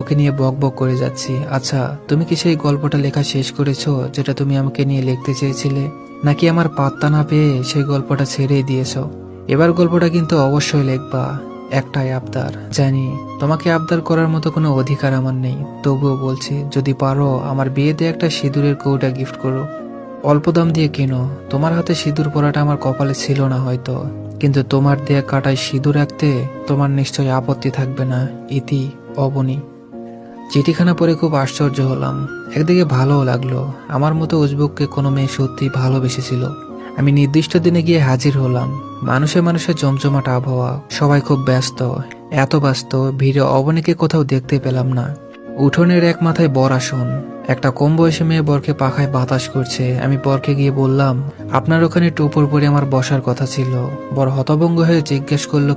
ওকে নিয়ে বক বক করে যাচ্ছি। আচ্ছা, তুমি কি সেই গল্পটা লেখা শেষ করেছো যেটা তুমি আমাকে নিয়ে লিখতে চেয়েছিলে, নাকি আমার পাত্তা না পেয়ে সেই গল্পটা ছেড়েই দিয়েছো? এবার গল্পটা কিন্তু অবশ্যই লিখবা। একটাই আবদার, জানি তোমাকে আবদার করার মতো কোনো অধিকার আমার নেই, তবুও বলছি যদি পারো আমার বিয়েতে একটা সিঁদুরের কৌটা গিফট করো। অল্প দাম দিয়ে কিনো। তোমার হাতে সিঁদুর পরাটা আমার কপালে ছিল না হয়তো, কিন্তু তোমার দেয়া কাটায় সিঁদুর রাখতে তোমার নিশ্চয়ই আপত্তি থাকবে না। ইতি, অবনী। চিঠিখানা পড়ে খুব আশ্চর্য হলাম, একদিকে ভালোও লাগলো। আমার মতো উজবুককে কোনো মেয়ে সত্যি ভালোবেসেছিল। আমি নির্দিষ্ট দিনে গিয়ে হাজির হলাম। মানুষে মানুষে জমজমাট আবহাওয়া, সবাই খুব ব্যস্ত। এত ব্যস্ত ভিড়ে অবনীকে কোথাও দেখতে পেলাম না। উঠোনের এক মাথায় বর আসন, একটা কম বয়সী মেয়ে বরকে পাখায় বাতাস করছে। আমি বরকে গিয়ে বললাম, আপনার ওখানে টোপর পরে আমার বসার কথা ছিল। বর হতভম্ব হয়ে জিজ্ঞেস করলো,